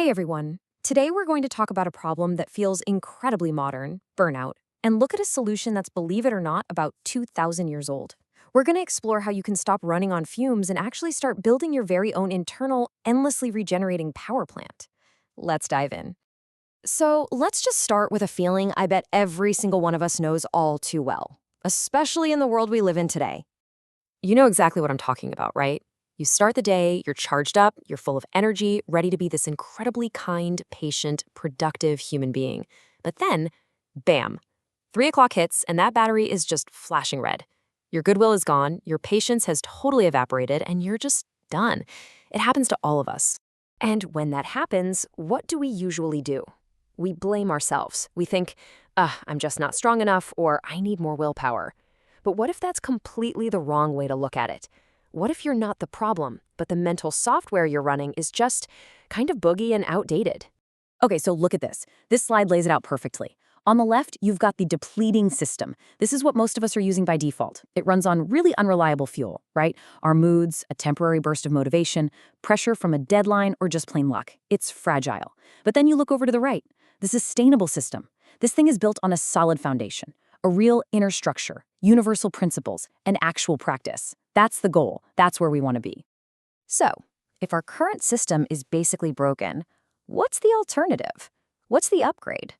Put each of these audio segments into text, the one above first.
Hey everyone. Today we're going to talk about a problem that feels incredibly modern, burnout, and look at a solution that's, believe it or not, about 2,000 years old. We're going to explore how you can stop running on fumes and actually start building your very own internal, endlessly regenerating power plant. Let's dive in. So let's just start with a feeling I bet every single one of us knows all too well, especially in the world we live in today. You know exactly what I'm talking about, right? You start the day, you're charged up, you're full of energy, ready to be this incredibly kind, patient, productive human being. But then, bam, 3 o'clock hits and that battery is just flashing red. Your goodwill is gone, your patience has totally evaporated, and you're just done. It happens to all of us. And when that happens, what do we usually do? We blame ourselves. We think, I'm just not strong enough, or I need more willpower. But what if that's completely the wrong way to look at it? What if you're not the problem, but the mental software you're running is just kind of boogie and outdated? Okay, so look at this. This slide lays it out perfectly. On the left, you've got the depleting system. This is what most of us are using by default. It runs on really unreliable fuel, right? Our moods, a temporary burst of motivation, pressure from a deadline, or just plain luck. It's fragile. But then you look over to the right, the sustainable system. This thing is built on a solid foundation, a real inner structure, universal principles, and actual practice. That's the goal. That's where we want to be. So, if our current system is basically broken, what's the alternative? What's the upgrade?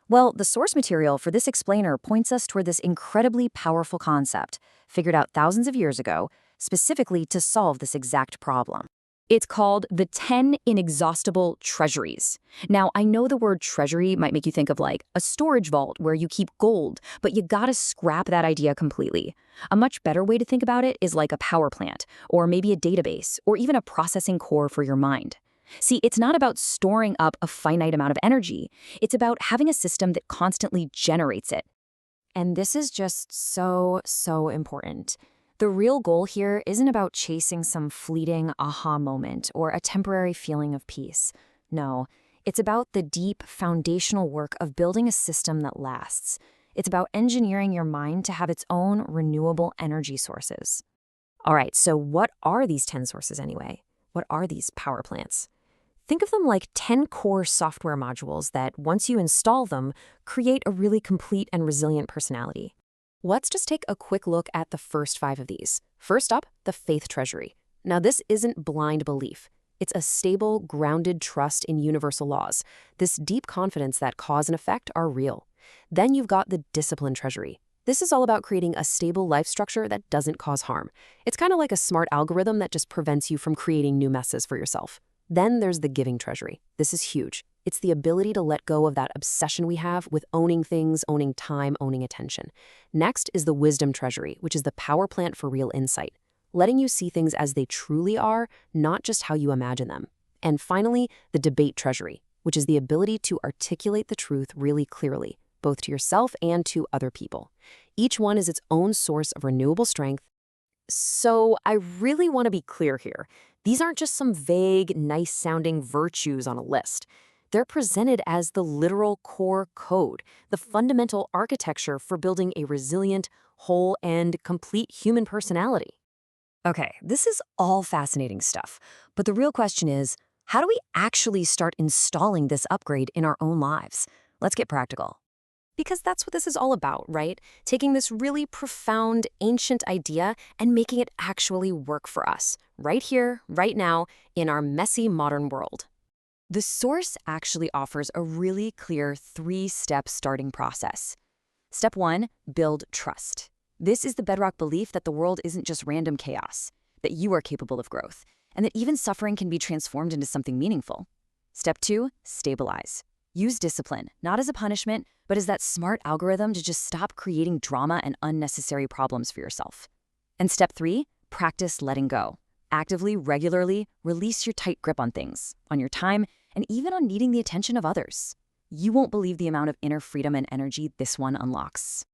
Well, the source material for this explainer points us toward this incredibly powerful concept, figured out thousands of years ago, specifically to solve this exact problem. It's called the 10 Inexhaustible Treasuries. Now, I know the word treasury might make you think of like a storage vault where you keep gold, but you gotta scrap that idea completely. A much better way to think about it is like a power plant, or maybe a database, or even a processing core for your mind. See, it's not about storing up a finite amount of energy. It's about having a system that constantly generates it. And this is just so important. The real goal here isn't about chasing some fleeting aha moment or a temporary feeling of peace. No, it's about the deep foundational work of building a system that lasts. It's about engineering your mind to have its own renewable energy sources. All right, so what are these 10 sources anyway? What are these power plants? Think of them like 10 core software modules that, once you install them, create a really complete and resilient personality. Let's just take a quick look at the first 5 of these. First up, the faith treasury. Now, this isn't blind belief. It's a stable, grounded trust in universal laws, this deep confidence that cause and effect are real. Then you've got the discipline treasury. This is all about creating a stable life structure that doesn't cause harm. It's kind of like a smart algorithm that just prevents you from creating new messes for yourself. Then there's the giving treasury. This is huge. It's the ability to let go of that obsession we have with owning things, owning time, owning attention. Next is the wisdom treasury, which is the power plant for real insight, letting you see things as they truly are, not just how you imagine them. And finally, the debate treasury, which is the ability to articulate the truth really clearly, both to yourself and to other people. Each one is its own source of renewable strength. So I really want to be clear here. These aren't just some vague, nice-sounding virtues on a list. They're presented as the literal core code, the fundamental architecture for building a resilient, whole, and complete human personality. Okay, this is all fascinating stuff, but the real question is, how do we actually start installing this upgrade in our own lives? Let's get practical. Because that's what this is all about, right? Taking this really profound, ancient idea and making it actually work for us, right here, right now, in our messy modern world. The source actually offers a really clear 3-step starting process. Step 1, build trust. This is the bedrock belief that the world isn't just random chaos, that you are capable of growth, and that even suffering can be transformed into something meaningful. Step 2, stabilize. Use discipline, not as a punishment, but as that smart algorithm to just stop creating drama and unnecessary problems for yourself. And step 3, practice letting go. Actively, regularly, release your tight grip on things, on your time, and even on needing the attention of others. You won't believe the amount of inner freedom and energy this one unlocks.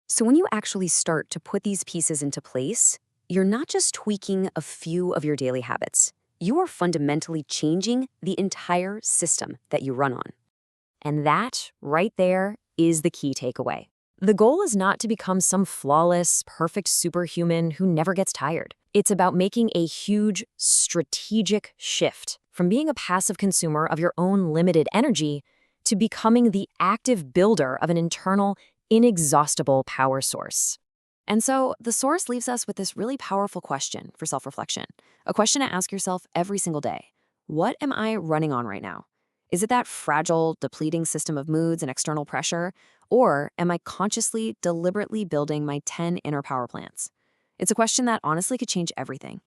So when you actually start to put these pieces into place, you're not just tweaking a few of your daily habits. You are fundamentally changing the entire system that you run on. And that, right there, is the key takeaway. The goal is not to become some flawless, perfect superhuman who never gets tired. It's about making a huge, strategic shift from being a passive consumer of your own limited energy to becoming the active builder of an internal, inexhaustible power source. And so the source leaves us with this really powerful question for self-reflection, a question to ask yourself every single day. What am I running on right now? Is it that fragile, depleting system of moods and external pressure? Or am I consciously, deliberately building my 10 inner power plants? It's a question that honestly could change everything.